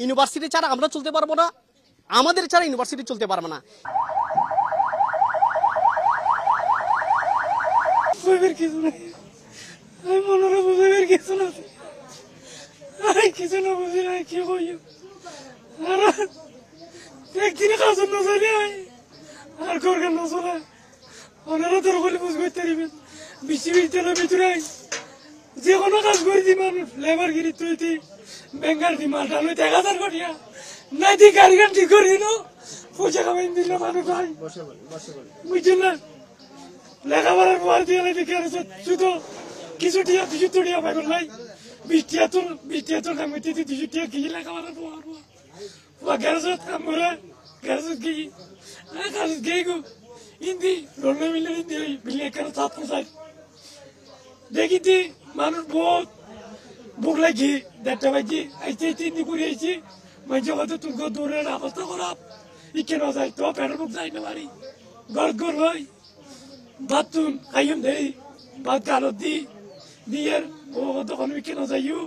University ছাড়া আমরা চলতে পারবো না, আমাদের ছাড়া ইউনিভার্সিটি চলতে পারবে না। কিছু নাই, আমি মনোরা বুঝাইবার কিছু না, আমি কিছু না বুঝি না কি কই। আর একদিনে কাজ না চলে আর করবেন না চলে, ওনারা তোর বলে বুঝ করতে দিবেন। বিশ্ববিদ্যালয়ের ভিতরে যে কোনো কাজ করে দি মানুষ, লেবার গিরি তুই ব্যাংকার দি মালটা লইতে 1000 কোটিয়া নাই দি গাড়ি গান ঠিক করে দিল, পয়সা কামাই দিল মানুষ ভাই, বুঝছেন না? লেখাপড়ার পর দিয়ে দেখে শুধু কিছু টিয়া 200 টিয়া পাইব নাই, 20 টিয়া তোর কাম করতে 200 টিয়া কি লেখাপড়ার পর গ্যারেজত কাম করে, গ্যারেজত গিয়ে গ্যারেজত গিয়ে গো হিন্দি রোলে মিলে হিন্দি বিলে করে ছাত্র চাই দেখিতি মানুষ বহুত বুক লাগি 1:30 বাজে আইতে হিন্দি করে আইছি, মাঝে হয়তো তুলকো দৌড়ের অবস্থা খারাপ, ইকে না যায় তো পেটের মুখ যাই না বাড়ি ঘর ঘর হয় ভাত তুন খাইম দেই ভাত গালত দিয়ে ও তখন ইকে না যাইও,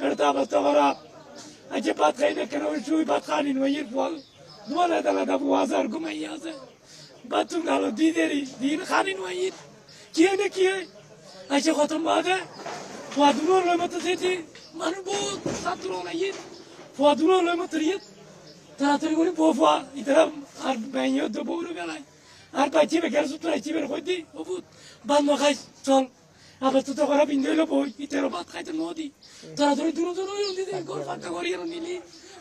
এটা অবস্থা খারাপ। আজকে ভাত খাই না কেন শুই ভাত খানি নইয়ের ফল দুয়ালা দালা বাজার ঘুমাই আছে, ভাত তুন গালত দেরি দিন খানি নইয়ের কি হয় না কি হয়। আজকে কত বাদে ফুয়াদুনো লয় মতো যেতে মানুষ বহুত ছাত্র নাইয়ের, ফুয়াদুনো লয় মতো ইয়ে তাড়াতাড়ি করে ফুয়া ইতারা আর বাইও তো বউরে বেলায় আর পাইছি বেকার সূত্র আইছি বের কই দি বহুত বাদ না খাই চল আবার তো করা বিন্দু হইলো বই ইতারা ভাত খাইতে নদী তাড়াতাড়ি দূর দূর হইল দিদি ঘর ফাঁকা করি আর নিলি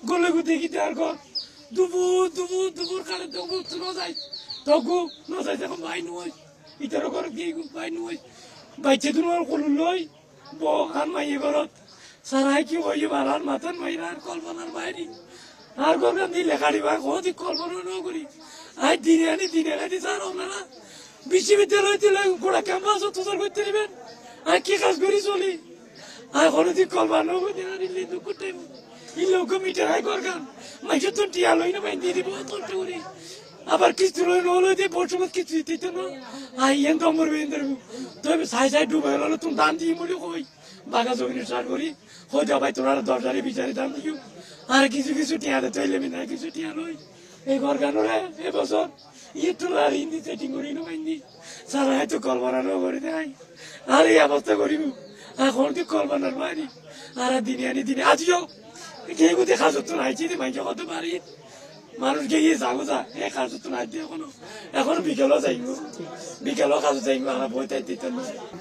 গলে গুতে গিতে আর ঘর দুপুর কালে দুপুর তো না যাই তগু না যাই দেখো ভাই নয় ইতারা ঘর গিয়ে ভাই নয় বাইছে দুনোর কলু লই বহান মাইয়ে ঘরত সারাই কি হই বালার মাথার মাইরার কল্পনার বাইরে আর গরগান দিলে গাড়ি বা কদি কল্পনা ন করি আই দিনে আনি স্যার আপনারা বিশ্ববিদ্যালয় দিলে গোড়া ক্যাম্পাস তোর করতে দিবেন আর কি কাজ করি চলি আর কোনো দিন কল্পনা করি আনিলে দুঃখ টাইম ই লোক মিটার আই গরগান মাইছে তো টিয়া লই না মাই দিয়ে দিব তোরটা করি আবার কিস্তি লই নলই দিয়ে বর্ষমত কিস্তি দিতে না আই এন নম্বর বেন্দার তবে সাই ডুবে গেল তুমি দান দিয়ে বলে কই বাগা জমি স্টার্ট করি হয়ে যা ভাই তোরা 10 বিচারে দাম দিও আর কিছু টিয়াতে তৈলে না কিছু টিয়া লই এই ঘর গানোরে এবছর ইয়ে তোলার হিন্দি সেটিং করি না হিন্দি সারা হয়তো কল্পনা ন করে দেয় আর এই অবস্থা করিব এখন তুই কল্পনার বাইরে আর দিনে আনি দিনে আজিও কেউ দেখা যত নাইছি মাইকে কত পারি মানুষ গিয়ে যাবো যা এ কাজ তো নাই দিয়ে এখন বিকেলও যাইব বিকেলও কাজ যাইব আমার বইতে দিতে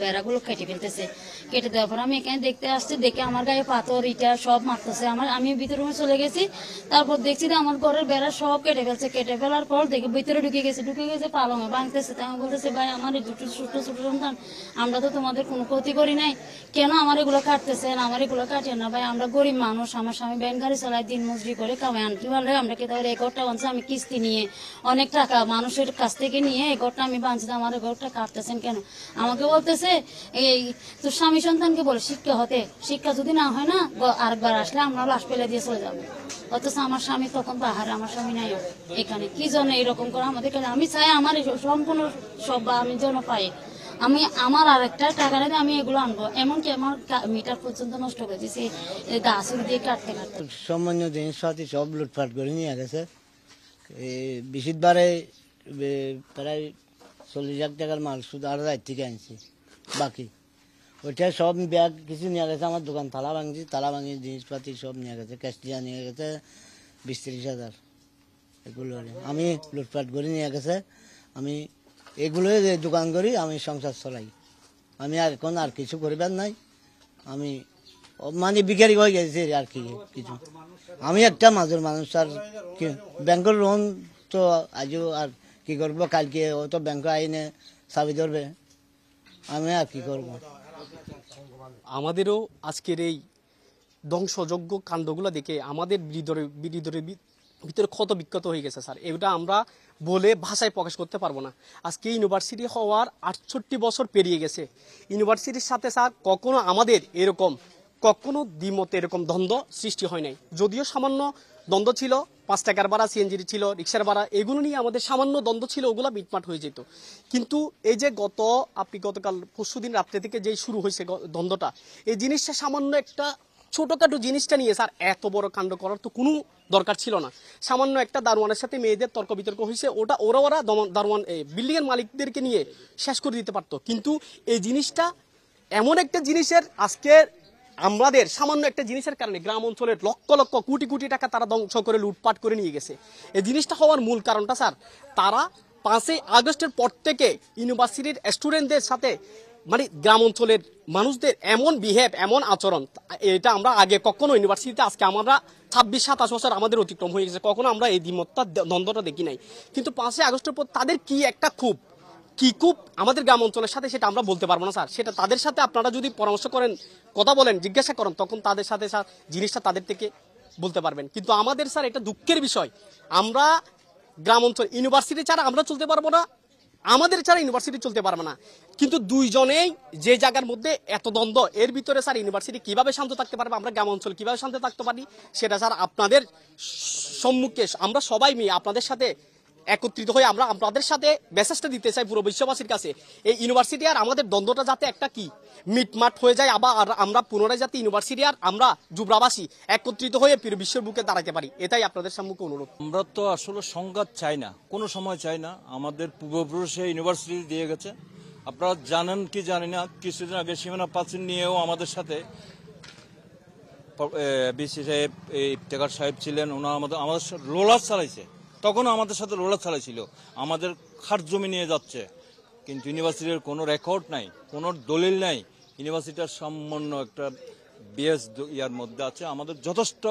বেড়াগুলো কেটে ফেলতেছে, কেটে দেওয়ার পর আমি এখানে দেখতে আসছি, দেখে আমার গায়ে পাথর ইটা সব মারতেছে, আমি ভিতরে চলে গেছি, তারপর দেখছি যে আমার ঘরের বেড়া সব কেটে ফেলছে, কেটে ফেলার পর দেখে ভিতরে ঢুকে গেছে পালঙে ভাঙতেছে। তাই আমি বলতেছে ভাই আমার এই দুটো ছোট সন্তান, আমরা তো তোমাদের কোনো ক্ষতি করি নাই, কেন আমার এগুলো কাটতেছেন, আমার এগুলো কাটিয়ে না ভাই, আমরা গরিব মানুষ, আমার স্বামী ব্যান গাড়ি চালায়, দিন মজুরি করে কামাই আনতে পারলে আমরা কে তাহলে এই ঘরটা বানছি, আমি কিস্তি নিয়ে অনেক টাকা মানুষের কাছ থেকে নিয়ে এই ঘরটা আমি বানছি, আমার এই ঘরটা কাটতেছেন কেন? আমাকে বলতেছে এই তোর স্বামী সন্তানকে বলে শিক্ষা হতে, শিক্ষা যদি না হয় না আরেকবার আসলে আমরা লাশ ফেলে দিয়ে চলে যাবো, অথচ আমার স্বামী তখন বাহারে, আমার স্বামী নাই এখানে, কি জন্য এরকম করে আমাদের কাছে? আমি চাই আমার সম্পূর্ণ সব আমি যেন পাই, আমি আমার আর একটা টাকা নিয়ে আমি এগুলো আনবো, এমনকি আমার মিটার পর্যন্ত নষ্ট করে দিয়েছি গাছ দিয়ে কাটতে কাটতে। সামান্য জিনিসপাতি সব লুটপাট করে নিয়ে গেছে, বেশিরবারে প্রায় 40,000 টাকার মাল শুধু আর রাত থেকে আনছি, বাকি ওইটা সব ব্যাগ কিছু নিয়ে গেছে, আমার দোকান তালা ভাঙি জিনিসপাতি সব নিয়ে গেছে, ক্যাশটিয়া নিয়ে গেছে 20-30 হাজার, এগুলো আমি লুটপাট করে নিয়ে গেছে। আমি এগুলো দোকান করি, আমি সংসার চলাই, আমি আর এখন আর কিছু করিবার নাই, আমি মানে বিকারি হয়ে গেছে আর কি কিছু। আমি একটা মাজুর মানুষ, আর ব্যাংকের লোন তো আজও আর কি করবো, কালকে ও তো ব্যাংকে আইনে চাবি ধরবে, আমি আর কি করবো। আমাদেরও আজকের এই ধ্বংসযজ্ঞ কাণ্ডগুলো দেখে আমাদের বিরোধীদের ভিতরে ক্ষত বিক্ষত হয়ে গেছে স্যার, এটা আমরা বলে ভাষায় প্রকাশ করতে পারবো না। আজকে ইউনিভার্সিটি হওয়ার 68 বছর পেরিয়ে গেছে, ইউনিভার্সিটির সাথে স্যার কখনো আমাদের এরকম কখনো দ্বিমতে এরকম দ্বন্দ্ব সৃষ্টি হয় নাই, যদিও সামান্য দ্বন্দ্ব ছিল, 5 টাকার ভাড়া, সিএনজি ছিল, রিক্সার ভাড়া, এগুলো নিয়ে আমাদের সামান্য দ্বন্দ্ব ছিল, ওগুলো মিটমাট হয়ে যেত। কিন্তু এই যে আপনি গতকাল পরশুদিন রাত্রে থেকে যেই শুরু হয়েছে দ্বন্দ্বটা, এই জিনিসটা সামান্য একটা ছোটখাটো জিনিসটা নিয়ে স্যার এত বড় কাণ্ড করার তো কোনো দরকার ছিল না। সামান্য একটা দারোয়ানের সাথে মেয়েদের তর্ক বিতর্ক হয়েছে, ওরা দারোয়ান বিল্ডিং এর মালিকদেরকে নিয়ে শেষ করে দিতে পারতো। কিন্তু এই জিনিসটা এমন একটা জিনিসের আজকে আমাদের সামান্য একটা জিনিসের কারণে গ্রাম অঞ্চলের লক্ষ লক্ষ কোটি কোটি টাকা তারা ধ্বংস করে লুটপাট করে নিয়ে গেছে। এই জিনিসটা হওয়ার মূল কারণটা স্যার, তারা 5ই আগস্টের পর থেকে ইউনিভার্সিটির স্টুডেন্টদের সাথে মানে গ্রাম অঞ্চলের মানুষদের এমন বিহেভ, এমন আচরণ, এটা আমরা আগে কখনো ইউনিভার্সিটিতে, আজকে আমরা 26-27 বছর আমাদের অতিক্রম হয়ে গেছে, কখনো আমরা এই দ্বিমতটা দ্বন্দ্বটা দেখি নাই। কিন্তু 5ই আগস্টের পর তাদের কি একটা খুব আমাদের গ্রাম অঞ্চলের সাথে, সেটা আমরা বলতে পারবো না স্যার। সেটা তাদের সাথে আপনারা যদি পরামর্শ করেন, কথা বলেন, জিজ্ঞাসা করেন, তখন তাদের সাথে স্যার জিনিসটা তাদের থেকে বলতে পারবেন। কিন্তু আমাদের স্যার এটা দুঃখের বিষয়, আমরা গ্রাম অঞ্চল ইউনিভার্সিটি ছাড়া আমরা চলতে পারবো না, আমাদের ছাড়া ইউনিভার্সিটি চলতে পারবে না। কিন্তু দুইজনেই যে জায়গার মধ্যে এত দ্বন্দ্ব, এর ভিতরে স্যার ইউনিভার্সিটি কিভাবে শান্ত থাকতে পারবে, আমরা গ্রাম অঞ্চল কিভাবে শান্ত থাকতে পারি, সেটা স্যার আপনাদের সম্মুখে আমরা সবাই মিলে আপনাদের সাথে একত্রিত হয়ে আমরা আপনাদের সাথে মেসেজটা দিতে চাই পুরো বিশ্ববাসীর কাছে, এই ইউনিভার্সিটি আর আমাদের দ্বন্দ্বটা যাতে একটা কি মিটমাট হয়ে যায়, আবার আমরা পুনরায় যাতে ইউনিভার্সিটি আর আমরা জুবরাবাসী একত্রিত হয়ে পুরো বিশ্বের বুকে দাঁড়াতে পারি, এটাই আপনাদের সম্মুখে অনুরোধ। আমরা তো আসলে সংঘাত চাই না, কোনো সময় চাই না। আমাদের পূর্বপুরুষে ইউনিভার্সিটি দিয়ে গেছে। আপনারা জানেন কি জানি না, কিছুদিন আগে সীমানা প্রাচীর নিয়েও আমাদের সাথে বিসি সাহেব, ইফতেখার সাহেব ছিলেন, ওনারা আমাদের রোলার চালাইছে, তখনও আমাদের সাথে রোলার চালাইছিল, আমাদের খাট জমি নিয়ে যাচ্ছে। কিন্তু ইউনিভার্সিটির কোনো রেকর্ড নাই, কোনো দলিল নাই। ইউনিভার্সিটির সামান্য একটা বিএস ইয়ার মধ্যে আছে, আমাদের যথেষ্ট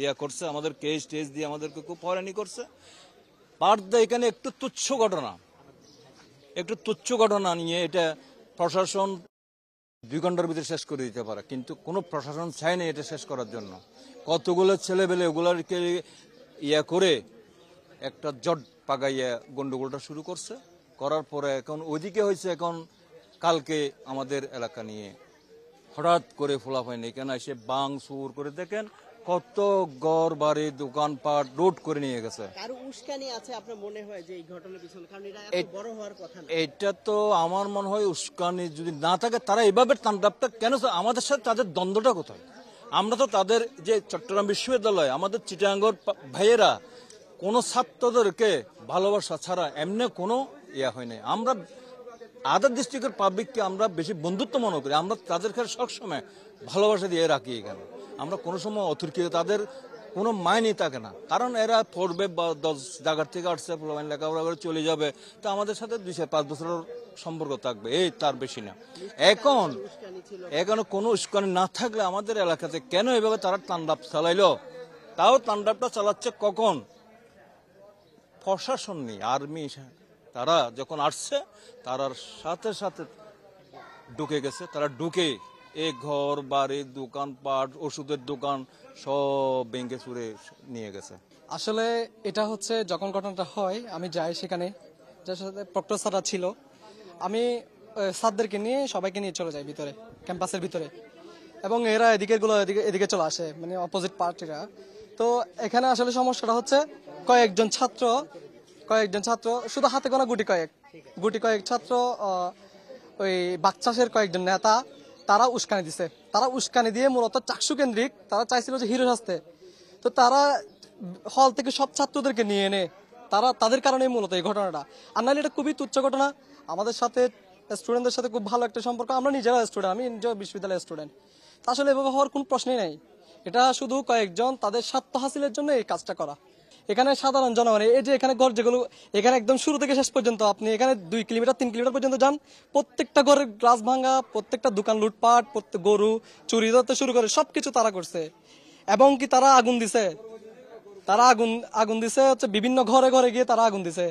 ইয়া করছে, আমাদের কেস টেস দিয়ে আমাদেরকে খুব হয়রানি করছে। পার্দা এখানে একটু তুচ্ছ ঘটনা নিয়ে এটা প্রশাসন 2 ঘন্টার ভিতরে শেষ করে দিতে পারে, কিন্তু কোনো প্রশাসন চায় না এটা শেষ করার জন্য। কতগুলো ছেলেবেলে ওগুলাকে ইয়া করে একটা জট পাকাইয়া গন্ডগোলটা শুরু করছে, করার পরে এখন ওইদিকে হয়েছে, এখন কালকে আমাদের এলাকা নিয়ে হঠাৎ করে ফোলাফাইন এখানে এসে বাং সুর করে, দেখেন কত ঘর বাড়ি দোকানপাট লুট করে নিয়ে গেছে। কারো উস্কানি আছে আপনার মনে হয় যে এই ঘটনার পিছনে, কারণ এটা এত বড় হওয়ার কথা না। এটা তো আমার মনে হয় উস্কানি যদি না থাকে, তারা এভাবে তাণ্ডবটা কেন, আমাদের সাথে তাদের দ্বন্দ্বটা কোথায়? আমরা তো তাদের যে চট্টগ্রাম বিশ্ববিদ্যালয়, আমাদের চিটাঙ্গর ভাইয়েরা কোনো ছাত্রদেরকে ভালোবাসা ছাড়া এমনি কোনো ইয়া হয় নাই। আমরা আদার ডিস্ট্রিক্টের পাবলিককে আমরা বেশি বন্ধুত্ব মনে করি, আমরা তাদের কাছে সবসময় ভালোবাসা দিয়ে রাখি। এখানে আমরা কোনো সময় অতিরিক্ত তাদের কোনো মাইনই থাকে না, কারণ এরা পড়বে বা 10 জায়গার থেকে আসছে, লেখাপড়া করে চলে যাবে, তো আমাদের সাথে 2-5 বছরের সম্পর্ক থাকবে, এই তার বেশি না। এখন কোনো উস্কানি না থাকলে আমাদের এলাকাতে কেন এভাবে তারা তাণ্ডব চালাইলো? তাও তাণ্ডবটা চালাচ্ছে কখন? প্রশাসন নেই, আর্মি, তারা যখন আসছে তারার সাথে সাথে ঢুকে গেছে। তারা ঢুকে এই ঘর বাড়ি দোকানপাট ওষুধের দোকান সব ভেঙে চুরে নিয়ে গেছে। আসলে এটা হচ্ছে যখন ঘটনাটা হয় আমি যাই সেখানে, যার সাথে প্রক্টর স্যাররা ছিল, আমি স্যারদেরকে নিয়ে সবাইকে নিয়ে চলে যাই ভিতরে, ক্যাম্পাসের ভিতরে, এবং এরা এদিকে চলে আসে, মানে অপোজিট পার্টিরা। তো এখানে আসলে সমস্যাটা হচ্ছে কয়েকজন ছাত্র শুধু হাতে গোনা গুটি কয়েক ছাত্র, ওই বাকচাষের কয়েকজন নেতা, তারা উস্কানি দিয়ে মূলত চাকসু কেন্দ্রিক তারা চাইছিল যে হিরো সাজতে। তো তারা হল থেকে সব ছাত্রদেরকে নিয়ে এনে তাদের কারণে মূলত এই ঘটনাটা। আর নাহলে এটা খুবই তুচ্ছ ঘটনা। আমাদের সাথে স্টুডেন্টদের সাথে খুব ভালো একটা সম্পর্ক, আমরা নিজেরা স্টুডেন্ট, আমি নিজেও বিশ্ববিদ্যালয়ের স্টুডেন্ট। আসলে এভাবে হওয়ার কোনো প্রশ্নই নাই। এটা শুধু কয়েকজন তাদের স্বার্থ হাসিলের জন্য এই কাজটা করা। এখানে সাধারণ জনগণ, এই যে এখানে ঘর যেগুলো, এখানে একদম শুরু থেকে শেষ পর্যন্ত আপনি এখানে 2 কিলোমিটার 3 কিলোমিটার পর্যন্ত যান, প্রত্যেকটা ঘরের গ্লাস ভাঙা, প্রত্যেকটা দোকান লুটপাট, প্রত্যেক গরু চুরি ধরতে শুরু করে সবকিছু তারা করছে। এবং কি তারা আগুন দিছে হচ্ছে বিভিন্ন ঘরে ঘরে গিয়ে তারা আগুন দিছে।